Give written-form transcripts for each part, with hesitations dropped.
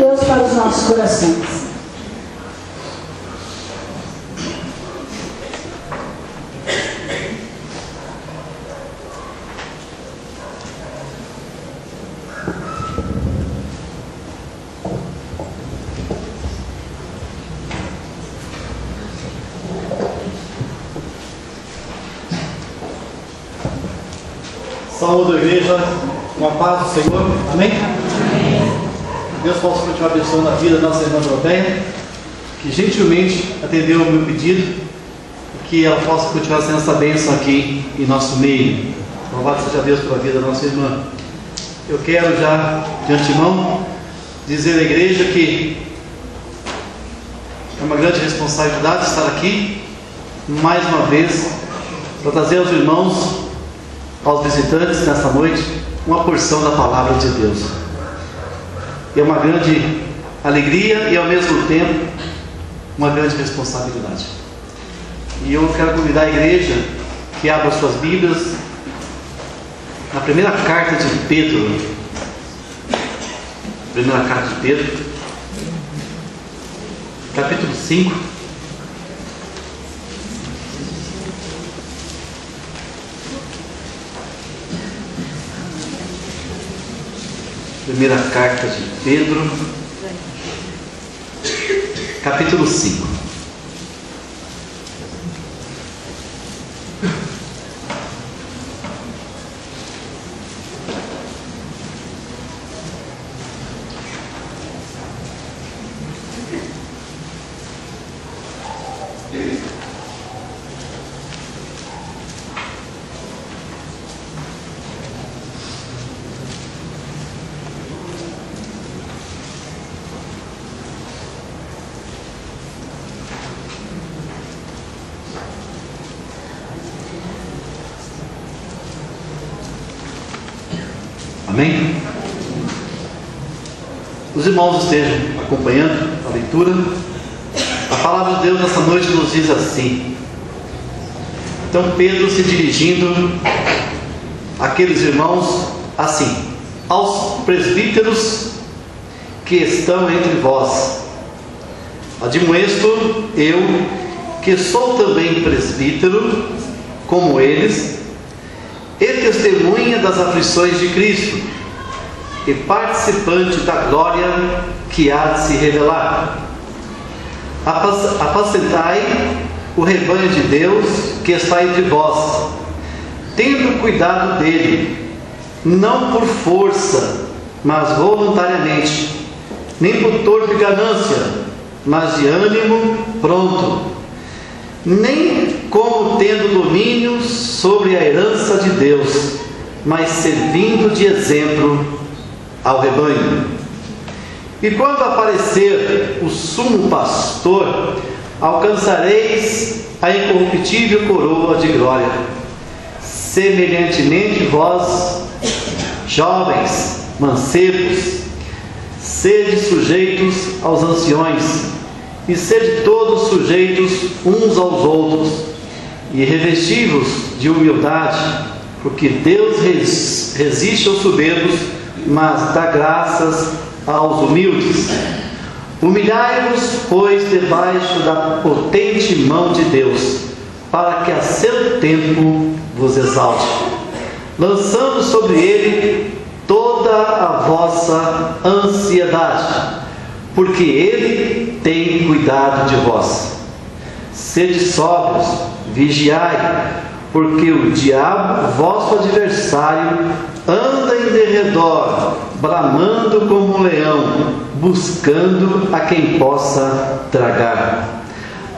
Deus para os nossos corações. Saúde, igreja, uma paz do Senhor, amém? Deus possa continuar abençoando a vida da nossa irmã Doroteia, que gentilmente atendeu o meu pedido, e que ela possa continuar sendo essa bênção aqui em nosso meio. Louvado seja Deus pela vida da nossa irmã. Eu quero já, de antemão, dizer à igreja que é uma grande responsabilidade estar aqui, mais uma vez, para trazer aos irmãos, aos visitantes nesta noite, uma porção da palavra de Deus. É uma grande alegria e ao mesmo tempo uma grande responsabilidade. E eu quero convidar a igreja que abra suas Bíblias na primeira carta de Pedro. Primeira carta de Pedro, capítulo 5. Primeira carta de Pedro, capítulo 5. Amém? Os irmãos estejam acompanhando a leitura. A palavra de Deus nessa noite nos diz assim. Então Pedro, se dirigindo àqueles irmãos, assim: aos presbíteros que estão entre vós, admoesto eu, que sou também presbítero, como eles, e testemunha das aflições de Cristo, e participante da glória que há de se revelar. Apacentai o rebanho de Deus que está entre vós, tendo cuidado dele, não por força, mas voluntariamente, nem por torpe ganância, mas de ânimo pronto, nem como tendo domínio sobre a herança de Deus, mas servindo de exemplo ao rebanho. E quando aparecer o sumo pastor, alcançareis a incorruptível coroa de glória. Semelhantemente vós, jovens, mancebos, sede sujeitos aos anciões, e sede todos sujeitos uns aos outros, e revesti-vos de humildade, porque Deus resiste aos soberbos, mas dá graças aos humildes. Humilhai-vos, pois, debaixo da potente mão de Deus, para que a seu tempo vos exalte, lançando sobre ele toda a vossa ansiedade, porque ele tem cuidado de vós. Sede sóbrios, vigiai, porque o diabo, vosso adversário, anda em derredor, bramando como um leão, buscando a quem possa tragar,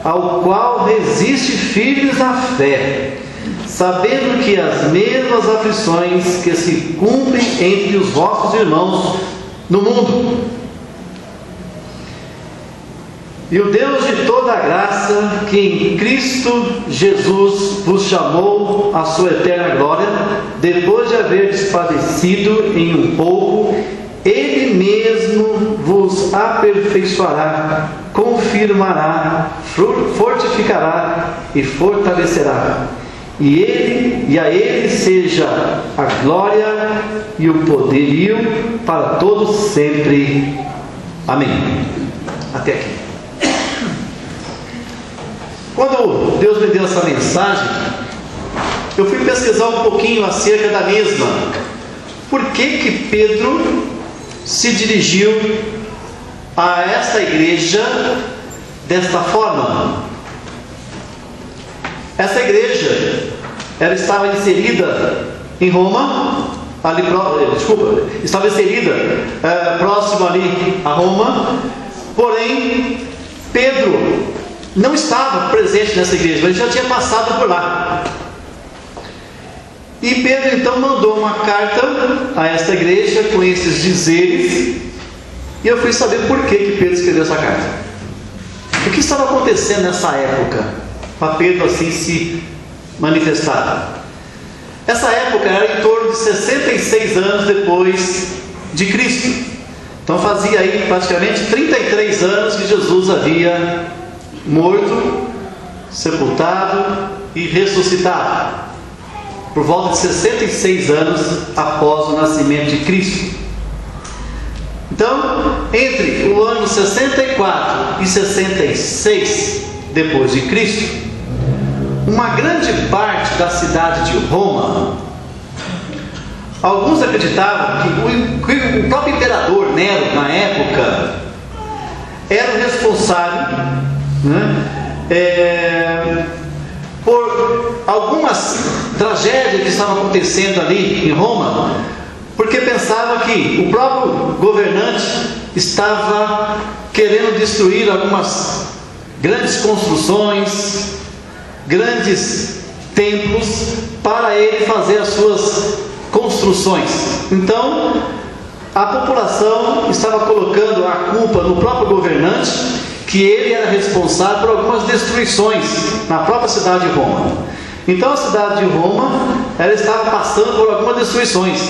ao qual resiste firmes na fé, sabendo que as mesmas aflições que se cumprem entre os vossos irmãos no mundo. E o Deus de toda a graça, que em Cristo Jesus vos chamou à sua eterna glória, depois de haver padecido em um pouco, Ele mesmo vos aperfeiçoará, confirmará, fortificará e fortalecerá. E a Ele seja a glória e o poderio para todos sempre. Amém. Até aqui. Quando Deus me deu essa mensagem, eu fui pesquisar um pouquinho acerca da mesma. Por que Pedro se dirigiu a essa igreja desta forma? Essa igreja, ela estava inserida em Roma, estava inserida próximo ali a Roma, porém Pedro não estava presente nessa igreja, mas ele já tinha passado por lá. E Pedro então mandou uma carta a esta igreja com esses dizeres, e eu fui saber por que Pedro escreveu essa carta. O que estava acontecendo nessa época para Pedro assim se manifestar? Essa época era em torno de 66 anos depois de Cristo. Então fazia aí praticamente 33 anos que Jesus havia morto, sepultado e ressuscitado. Por volta de 66 anos após o nascimento de Cristo. Então, entre o ano 64 e 66 depois de Cristo, uma grande parte da cidade de Roma, alguns acreditavam que o próprio imperador Nero, na época, era o responsável, por algumas tragédias que estavam acontecendo ali em Roma, porque pensava que o próprio governante estava querendo destruir algumas grandes construções, grandes templos, para ele fazer as suas construções. Então a população estava colocando a culpa no próprio governante, que ele era responsável por algumas destruições na própria cidade de Roma. Então a cidade de Roma, ela estava passando por algumas destruições,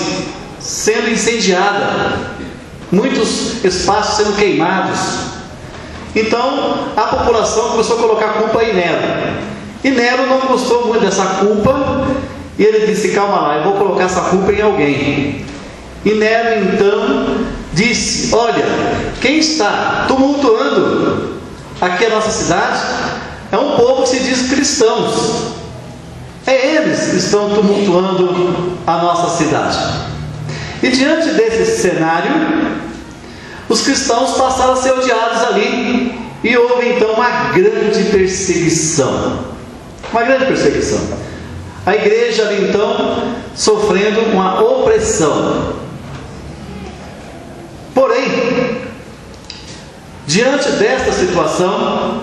sendo incendiada, muitos espaços sendo queimados. Então a população começou a colocar a culpa em Nero, e Nero não gostou muito dessa culpa, e ele disse: calma lá, eu vou colocar essa culpa em alguém. E Nero então disse: olha, quem está tumultuando aqui a nossa cidade é um povo que se diz cristãos. É eles que estão tumultuando a nossa cidade. E diante desse cenário, os cristãos passaram a ser odiados ali, e houve então uma grande perseguição. Uma grande perseguição. A igreja ali então sofrendo uma opressão. Porém, diante desta situação,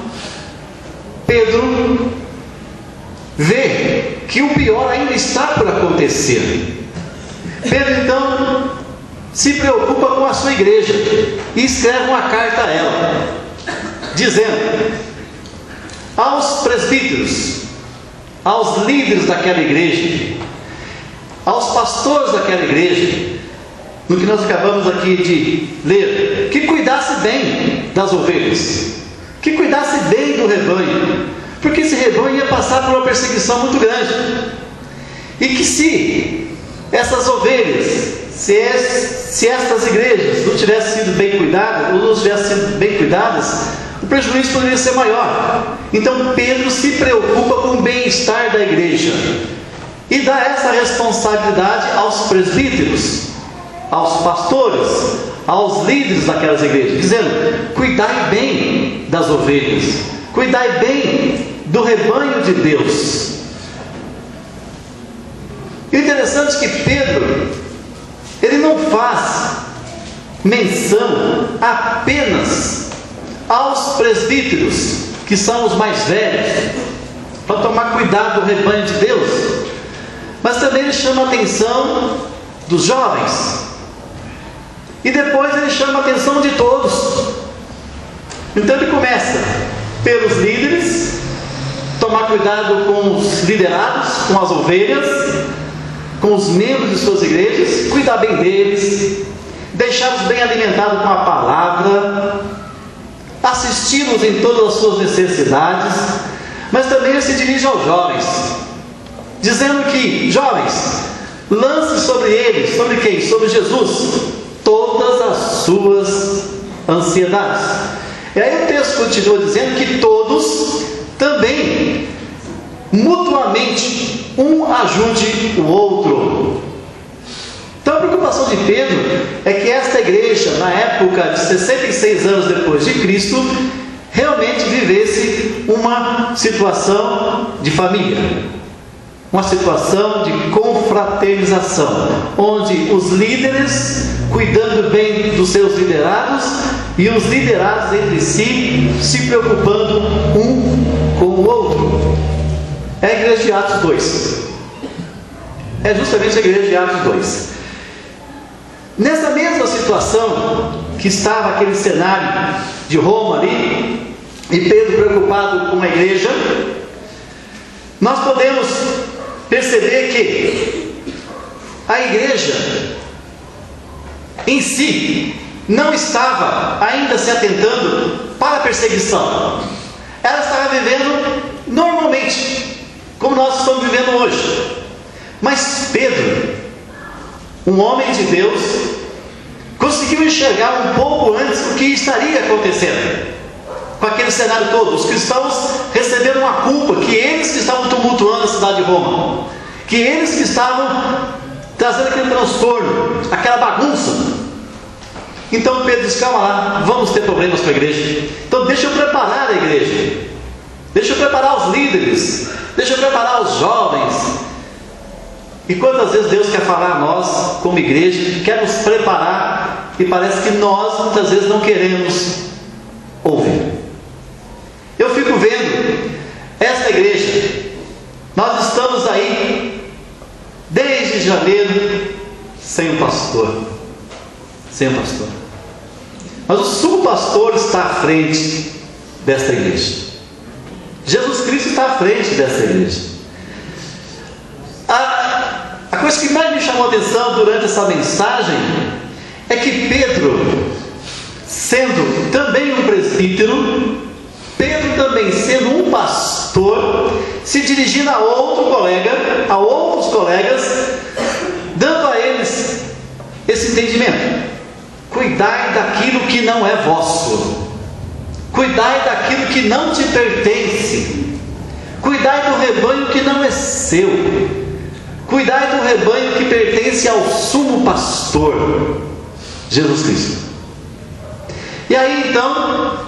Pedro vê que o pior ainda está por acontecer. Pedro então se preocupa com a sua igreja e escreve uma carta a ela, dizendo: aos presbíteros, aos líderes daquela igreja, aos pastores daquela igreja, no que nós acabamos aqui de ler, que cuidasse bem das ovelhas, que cuidasse bem do rebanho, porque esse rebanho ia passar por uma perseguição muito grande, e que se essas ovelhas, se estas igrejas não tivessem sido bem cuidadas, ou não tivessem sido bem cuidadas, o prejuízo poderia ser maior. Então Pedro se preocupa com o bem-estar da igreja e dá essa responsabilidade aos presbíteros, aos pastores, aos líderes daquelas igrejas, dizendo: cuidai bem das ovelhas, cuidai bem do rebanho de Deus. E o interessante é que Pedro, ele não faz menção apenas aos presbíteros, que são os mais velhos, para tomar cuidado do rebanho de Deus, mas também ele chama a atenção dos jovens, e depois ele chama a atenção de todos. Então ele começa pelos líderes, tomar cuidado com os liderados, com as ovelhas, com os membros de suas igrejas, cuidar bem deles, deixá-los bem alimentados com a palavra, assisti-los em todas as suas necessidades. Mas também ele se dirige aos jovens, dizendo que: jovens, lance sobre eles, sobre quem? Sobre Jesus, todas as suas ansiedades. E aí o texto continua dizendo que todos também, mutuamente, um ajude o outro. Então a preocupação de Pedro é que esta igreja, na época de 66 anos depois de Cristo, realmente vivesse uma situação de família, uma situação de confraternização, onde os líderes cuidando bem dos seus liderados e os liderados entre si se preocupando um com o outro. É a igreja de Atos 2. É justamente a igreja de Atos 2. Nessa mesma situação que estava aquele cenário de Roma ali, e Pedro preocupado com a igreja, nós podemos perceber que a igreja em si não estava ainda se atentando para a perseguição. Ela estava vivendo normalmente, como nós estamos vivendo hoje. Mas Pedro, um homem de Deus, conseguiu enxergar um pouco antes o que estaria acontecendo com aquele cenário todo. Os cristãos receberam uma culpa, que eles que estavam tumultuando a cidade de Roma, que eles que estavam trazendo aquele transtorno, aquela bagunça. Então Pedro disse: calma lá, vamos ter problemas com a igreja. Então deixa eu preparar a igreja, deixa eu preparar os líderes, deixa eu preparar os jovens. E quantas vezes Deus quer falar a nós, como igreja, quer nos preparar, e parece que nós muitas vezes não queremos ouvir. Eu fico vendo esta igreja, nós estamos aí desde janeiro sem um pastor, mas o sumo pastor está à frente desta igreja. Jesus Cristo está à frente desta igreja. A coisa que mais me chamou a atenção durante essa mensagem é que Pedro, sendo também um presbítero, Pedro também sendo um pastor, se dirigindo a outros colegas, dando a eles esse entendimento: cuidai daquilo que não é vosso, cuidai daquilo que não te pertence, cuidai do rebanho que não é seu, cuidai do rebanho que pertence ao sumo pastor, Jesus Cristo. E aí então,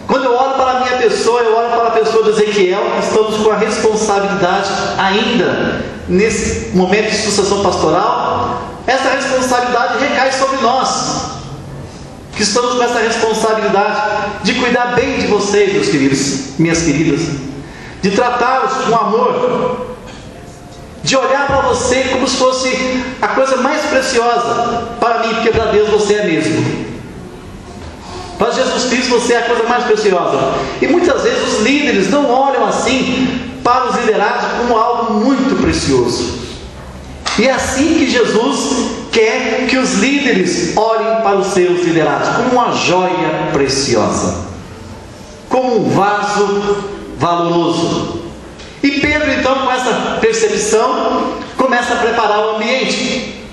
quando eu olho para a minha pessoa, eu olho para a pessoa de Ezequiel, estamos com a responsabilidade ainda, nesse momento de sucessão pastoral, essa responsabilidade recai sobre nós, que estamos com essa responsabilidade de cuidar bem de vocês, meus queridos, minhas queridas, de tratá-los com amor, de olhar para você como se fosse a coisa mais preciosa para mim, porque para Deus você é mesmo. Para Jesus Cristo você é a coisa mais preciosa. E muitas vezes os líderes não olham assim para os liderados como algo muito precioso. E é assim que Jesus quer que os líderes olhem para os seus liderados, como uma joia preciosa, como um vaso valoroso. E Pedro então, com essa percepção, começa a preparar o ambiente.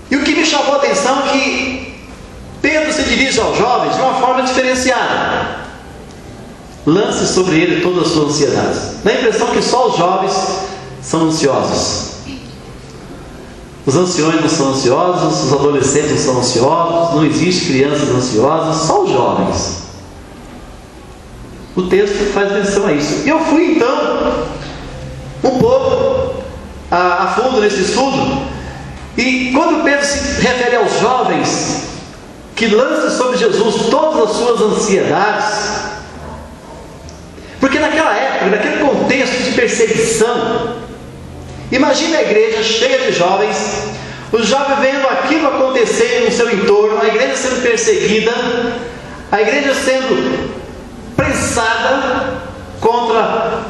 E o que me chamou a atenção é que Pedro se dirige aos jovens de uma forma diferenciada. Lance sobre ele todas as suas ansiedades. Dá a impressão que só os jovens são ansiosos. Os anciões não são ansiosos, os adolescentes não são ansiosos, não existe crianças ansiosas, só os jovens. O texto faz menção a isso. E eu fui então um pouco a fundo nesse estudo. E quando Pedro se refere aos jovens que lancem sobre Jesus todas as suas ansiedades, porque naquela época, naquele contexto de perseguição, imagina a igreja cheia de jovens, os jovens vendo aquilo acontecer no seu entorno, a igreja sendo perseguida, a igreja sendo prensada contra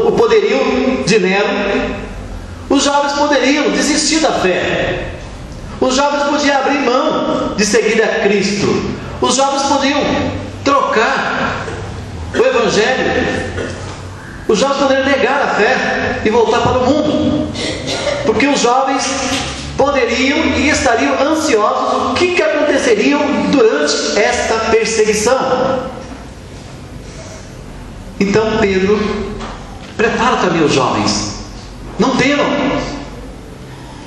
o poderio de Nero. Os jovens poderiam desistir da fé, os jovens podiam abrir mão de seguir a Cristo, os jovens podiam trocar o Evangelho, os jovens poderiam negar a fé e voltar para o mundo, porque os jovens poderiam e estariam ansiosos o que aconteceria durante esta perseguição. Então Pedro prepara também os jovens: não temam,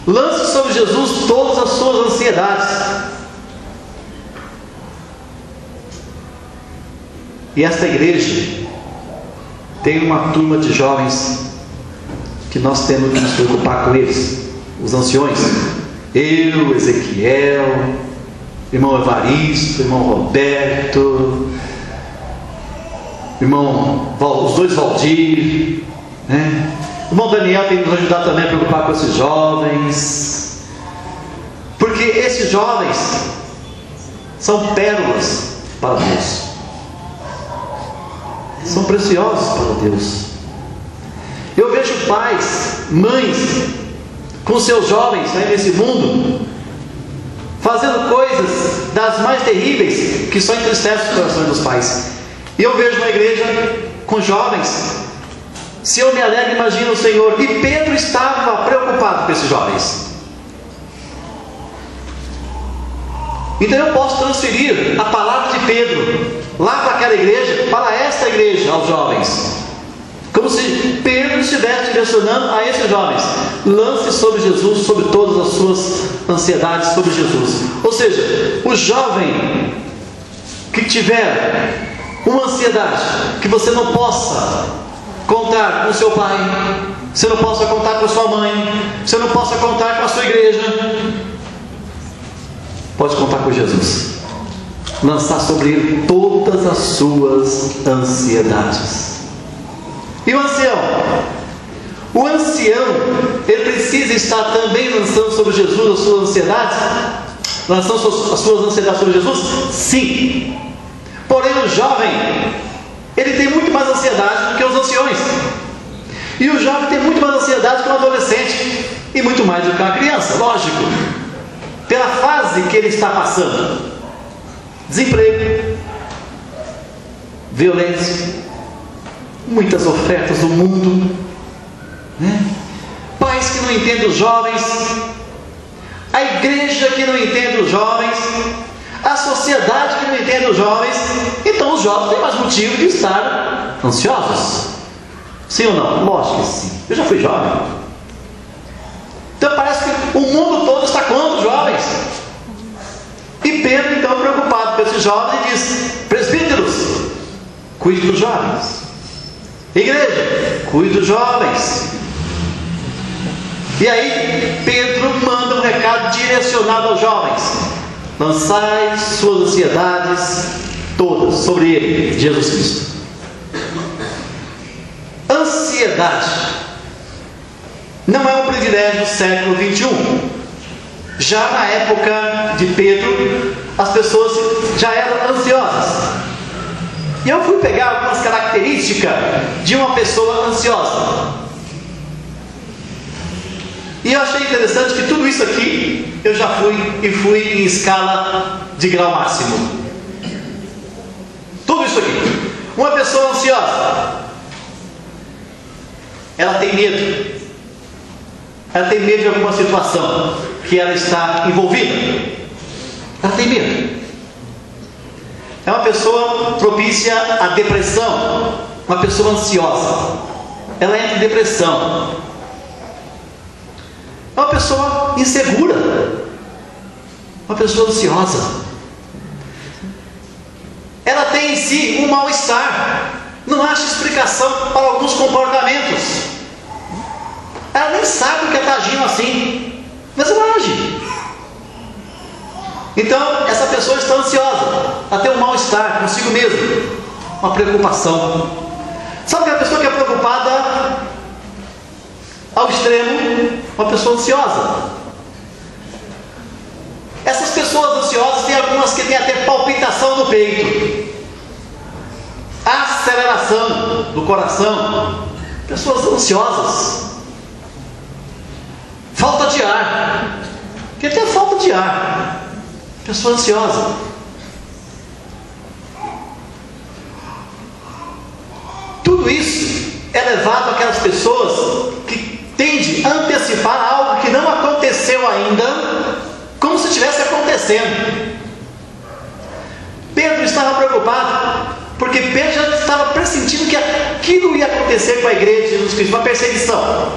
lance sobre Jesus todas as suas ansiedades. E esta igreja tem uma turma de jovens que nós temos que nos preocupar com eles, os anciões. Eu, Ezequiel, irmão Evaristo, irmão Roberto, os dois Valdir, né? Irmão Daniel tem que nos ajudar também a preocupar com esses jovens, porque esses jovens são pérolas para Deus, são preciosos para Deus. Eu vejo pais, mães, com seus jovens aí nesse mundo, fazendo coisas das mais terríveis, que só entristecem os corações dos pais. E eu vejo uma igreja com jovens. Se eu me alegro, imagino o Senhor. E Pedro estava preocupado com esses jovens. Então eu posso transferir a palavra de Pedro lá para aquela igreja, para esta igreja, aos jovens, como se Pedro estivesse direcionando a esses jovens: lance sobre Jesus, sobre todas as suas ansiedades sobre Jesus. Ou seja, o jovem que tiver uma ansiedade, que você não possa contar com seu pai, você não possa contar com sua mãe, você não possa contar com a sua igreja, pode contar com Jesus. Lançar sobre ele todas as suas ansiedades. E o ancião? O ancião, ele precisa estar também lançando sobre Jesus as suas ansiedades? Lançando as suas ansiedades sobre Jesus? Sim. Porém o jovem, ele tem muito mais ansiedade do que os anciões. E o jovem tem muito mais ansiedade que um adolescente, e muito mais do que uma criança, lógico, pela fase que ele está passando: desemprego, violência, muitas ofertas do mundo, né? Pais que não entendem os jovens, a igreja que não entende os jovens, a sociedade que não entende os jovens. Então os jovens têm mais motivo de estar ansiosos. Sim ou não? Lógico que sim. Eu já fui jovem. Então parece que o mundo todo está contra os jovens. E Pedro, então, preocupado com esses jovens, diz: presbíteros, cuide dos jovens. Igreja, cuide dos jovens. E aí Pedro manda um recado direcionado aos jovens: lançai suas ansiedades todas sobre ele, Jesus Cristo. Ansiedade não é um privilégio do século 21. Já na época de Pedro, as pessoas já eram ansiosas. E eu fui pegar algumas características de uma pessoa ansiosa. E eu achei interessante que tudo isso aqui eu já fui em escala de grau máximo. Tudo isso aqui. Uma pessoa ansiosa, ela tem medo. Ela tem medo de alguma situação que ela está envolvida. Ela tem medo. É uma pessoa propícia à depressão. Uma pessoa ansiosa, ela entra em depressão. É uma pessoa insegura, uma pessoa ansiosa. Ela tem em si um mal-estar, não acha explicação para alguns comportamentos. Ela nem sabe o que está agindo assim, mas ela age. Então essa pessoa está ansiosa, ela tem um mal-estar consigo mesma, uma preocupação. Sabe aquela pessoa que é preocupada ao extremo? Uma pessoa ansiosa. Essas pessoas ansiosas, tem algumas que têm até palpitação no peito, aceleração do coração. Pessoas ansiosas. Falta de ar, que tem falta de ar. Pessoa ansiosa. Tudo isso é levado àquelas pessoas que tendem a antecipar algo que não aconteceu aconteceu ainda, como se estivesse acontecendo. Pedro estava preocupado, porque Pedro já estava pressentindo que aquilo ia acontecer com a igreja de Jesus Cristo, uma perseguição.